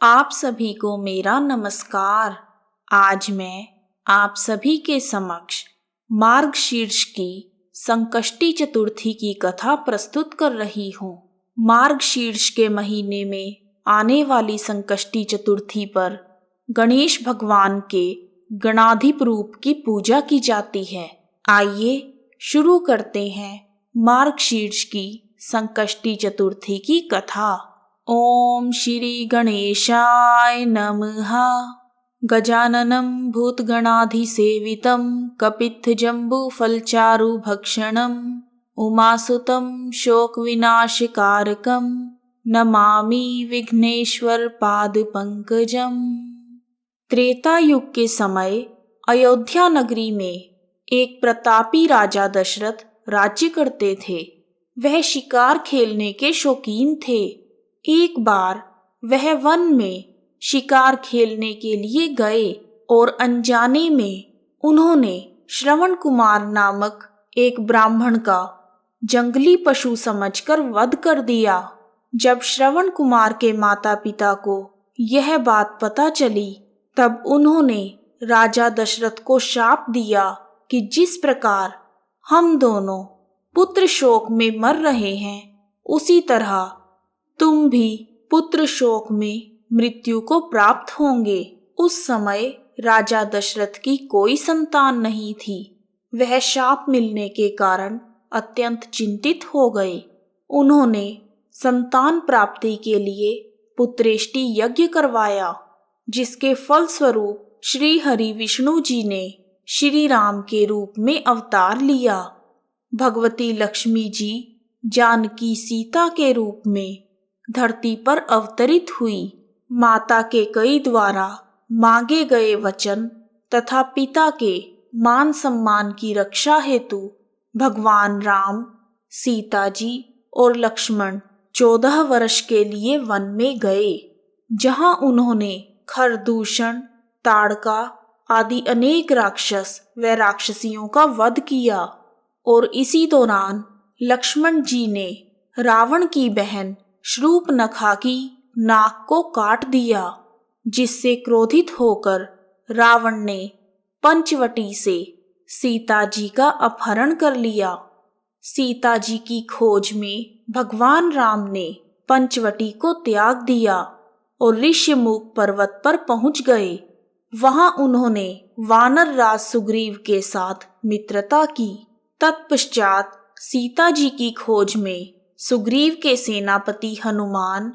आप सभी को मेरा नमस्कार। आज मैं आप सभी के समक्ष मार्गशीर्ष की संकष्टी चतुर्थी की कथा प्रस्तुत कर रही हूँ। मार्गशीर्ष के महीने में आने वाली संकष्टी चतुर्थी पर गणेश भगवान के गणाधिप रूप की पूजा की जाती है। आइए शुरू करते हैं मार्गशीर्ष की संकष्टी चतुर्थी की कथा। ओम श्री गणेशाय नमः। गजाननं भूतगणाधिसेवितं कपित्थजम्बूफलचारुभक्षणम् उमासुतं शोकविनाशकारकं नमामि विघ्नेश्वरपादपङ्कजम्। त्रेता युग के समय अयोध्या नगरी में एक प्रतापी राजा दशरथ राज्य करते थे। वह शिकार खेलने के शौकीन थे। एक बार वह वन में शिकार खेलने के लिए गए और अनजाने में उन्होंने श्रवण कुमार नामक एक ब्राह्मण का जंगली पशु समझकर वध कर दिया। जब श्रवण कुमार के माता पिता को यह बात पता चली, तब उन्होंने राजा दशरथ को शाप दिया कि जिस प्रकार हम दोनों पुत्र शोक में मर रहे हैं, उसी तरह तुम भी पुत्र शोक में मृत्यु को प्राप्त होंगे। उस समय राजा दशरथ की कोई संतान नहीं थी। वह शाप मिलने के कारण अत्यंत चिंतित हो गए। उन्होंने संतान प्राप्ति के लिए पुत्रेष्टि यज्ञ करवाया, जिसके फलस्वरूप श्री हरि विष्णु जी ने श्री राम के रूप में अवतार लिया। भगवती लक्ष्मी जी जानकी सीता के रूप में धरती पर अवतरित हुई। माता के कई द्वारा मांगे गए वचन तथा पिता के मान सम्मान की रक्षा हेतु भगवान राम, सीता जी और लक्ष्मण 14 वर्ष के लिए वन में गए, जहां उन्होंने खरदूषण, ताड़का आदि अनेक राक्षस व राक्षसियों का वध किया। और इसी दौरान लक्ष्मण जी ने रावण की बहन शूर्पणखा की नाक को काट दिया, जिससे क्रोधित होकर रावण ने पंचवटी से सीता जी का अपहरण कर लिया। सीता जी की खोज में भगवान राम ने पंचवटी को त्याग दिया और ऋष्यमुख पर्वत पर पहुंच गए। वहां उन्होंने वानर राज सुग्रीव के साथ मित्रता की। तत्पश्चात सीता जी की खोज में सुग्रीव के सेनापति हनुमान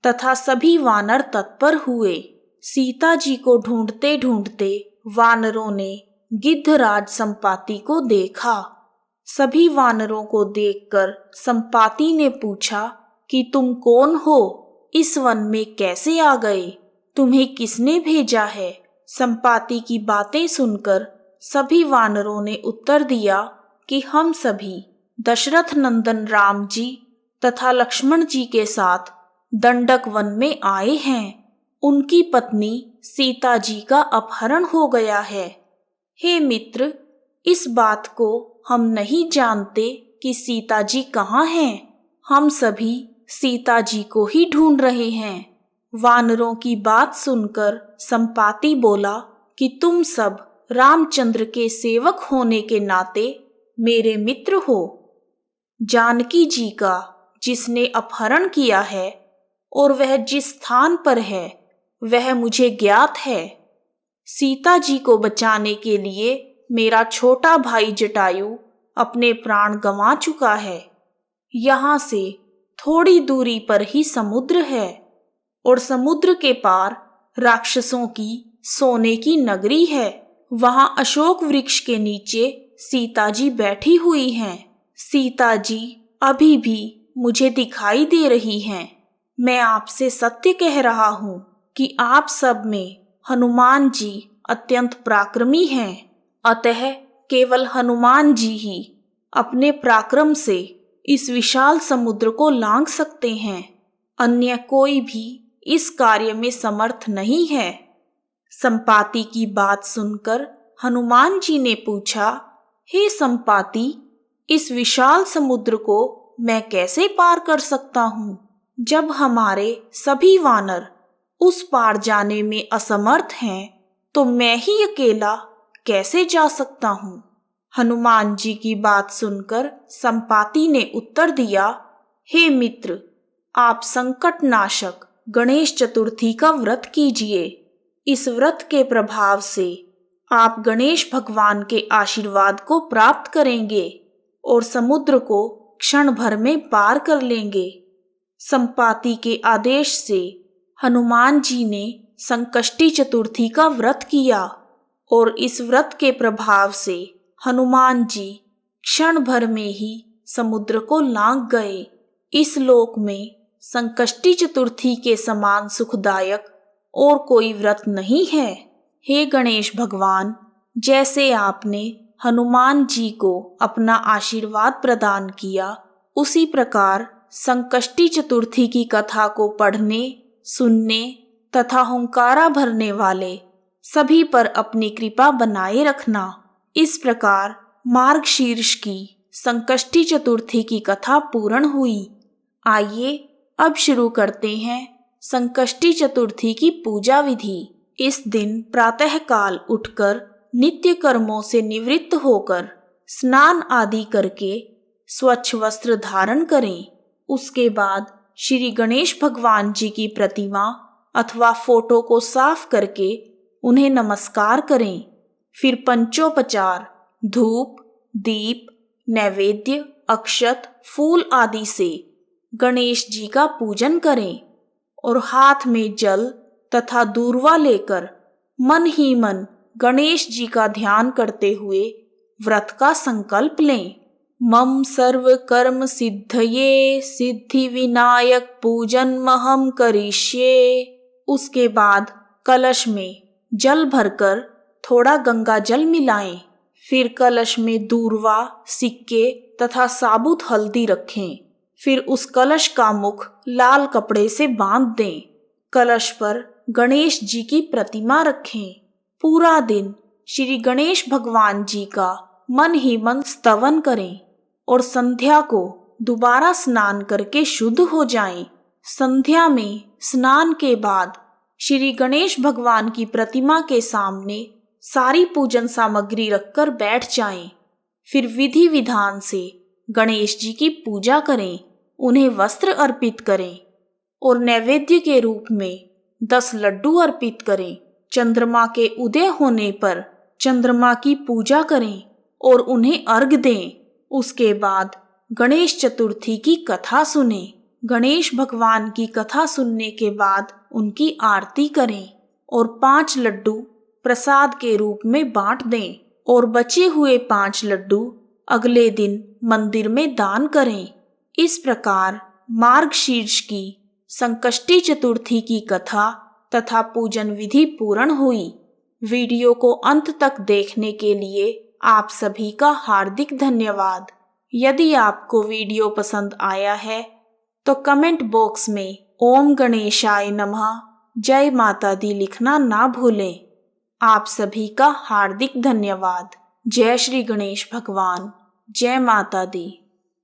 तथा सभी वानर तत्पर हुए। सीता जी को ढूंढते ढूंढते वानरों ने गिद्धराज संपाति को देखा। सभी वानरों को देखकर संपाति ने पूछा कि तुम कौन हो? इस वन में कैसे आ गए? तुम्हें किसने भेजा है? संपाति की बातें सुनकर सभी वानरों ने उत्तर दिया कि हम सभी दशरथ नंदन राम जी तथा लक्ष्मण जी के साथ दंडक वन में आए हैं। उनकी पत्नी सीता जी का अपहरण हो गया है। हे मित्र, इस बात को हम नहीं जानते कि सीता जी कहाँ हैं। हम सभी सीता जी को ही ढूंढ रहे हैं। वानरों की बात सुनकर संपाति बोला कि तुम सब रामचंद्र के सेवक होने के नाते मेरे मित्र हो। जानकी जी का जिसने अपहरण किया है और वह जिस स्थान पर है, वह मुझे ज्ञात है। सीता जी को बचाने के लिए मेरा छोटा भाई जटायु अपने प्राण गंवा चुका है। यहाँ से थोड़ी दूरी पर ही समुद्र है और समुद्र के पार राक्षसों की सोने की नगरी है। वहाँ अशोक वृक्ष के नीचे सीता जी बैठी हुई हैं। सीता जी अभी भी मुझे दिखाई दे रही हैं। मैं आपसे सत्य कह रहा हूँ कि आप सब में हनुमान जी अत्यंत पराक्रमी हैं। अतः केवल हनुमान जी ही अपने पराक्रम से इस विशाल समुद्र को लांघ सकते हैं। अन्य कोई भी इस कार्य में समर्थ नहीं है। संपाति की बात सुनकर हनुमान जी ने पूछा, हे संपाति, इस विशाल समुद्र को मैं कैसे पार कर सकता हूँ? जब हमारे सभी वानर उस पार जाने में असमर्थ हैं तो मैं ही अकेला कैसे जा सकता हूँ। हनुमान जी की बात सुनकर संपाति ने उत्तर दिया, हे मित्र, आप संकट नाशक गणेश चतुर्थी का व्रत कीजिए। इस व्रत के प्रभाव से आप गणेश भगवान के आशीर्वाद को प्राप्त करेंगे और समुद्र को क्षण भर में पार कर लेंगे। संपाति के आदेश से हनुमान जी ने संकष्टी चतुर्थी का व्रत किया और इस व्रत के प्रभाव से हनुमान जी क्षण भर में ही समुद्र को लांघ गए। इस लोक में संकष्टी चतुर्थी के समान सुखदायक और कोई व्रत नहीं है। हे गणेश भगवान, जैसे आपने हनुमान जी को अपना आशीर्वाद प्रदान किया, उसी प्रकार संकष्टी चतुर्थी की कथा को पढ़ने, सुनने तथा हुंकारा भरने वाले सभी पर अपनी कृपा बनाए रखना। इस प्रकार मार्गशीर्ष की संकष्टी चतुर्थी की कथा पूर्ण हुई। आइए अब शुरू करते हैं संकष्टी चतुर्थी की पूजा विधि। इस दिन प्रातःकाल उठकर नित्य कर्मों से निवृत्त होकर स्नान आदि करके स्वच्छ वस्त्र धारण करें। उसके बाद श्री गणेश भगवान जी की प्रतिमा अथवा फोटो को साफ करके उन्हें नमस्कार करें। फिर पंचोपचार धूप, दीप, नैवेद्य, अक्षत, फूल आदि से गणेश जी का पूजन करें और हाथ में जल तथा दूर्वा लेकर मन ही मन गणेश जी का ध्यान करते हुए व्रत का संकल्प लें। मम सर्व कर्म सिद्धये सिद्धि विनायक पूजन महम करिष्ये। उसके बाद कलश में जल भरकर थोड़ा गंगा जल मिलाएं। फिर कलश में दूर्वा, सिक्के तथा साबुत हल्दी रखें। फिर उस कलश का मुख लाल कपड़े से बांध दें। कलश पर गणेश जी की प्रतिमा रखें। पूरा दिन श्री गणेश भगवान जी का मन ही मन स्तवन करें और संध्या को दोबारा स्नान करके शुद्ध हो जाएं। संध्या में स्नान के बाद श्री गणेश भगवान की प्रतिमा के सामने सारी पूजन सामग्री रखकर बैठ जाएं। फिर विधि विधान से गणेश जी की पूजा करें, उन्हें वस्त्र अर्पित करें और नैवेद्य के रूप में 10 लड्डू अर्पित करें। चंद्रमा के उदय होने पर चंद्रमा की पूजा करें और उन्हें अर्घ दें। उसके बाद गणेश चतुर्थी की कथा सुनें। गणेश भगवान की कथा सुनने के बाद उनकी आरती करें और 5 लड्डू प्रसाद के रूप में बांट दें और बचे हुए 5 लड्डू अगले दिन मंदिर में दान करें। इस प्रकार मार्गशीर्ष की संकष्टी चतुर्थी की कथा तथा पूजन विधि पूर्ण हुई। वीडियो को अंत तक देखने के लिए आप सभी का हार्दिक धन्यवाद। यदि आपको वीडियो पसंद आया है तो कमेंट बॉक्स में ओम गणेशाय नमः, जय माता दी लिखना ना भूलें। आप सभी का हार्दिक धन्यवाद। जय श्री गणेश भगवान, जय माता दी।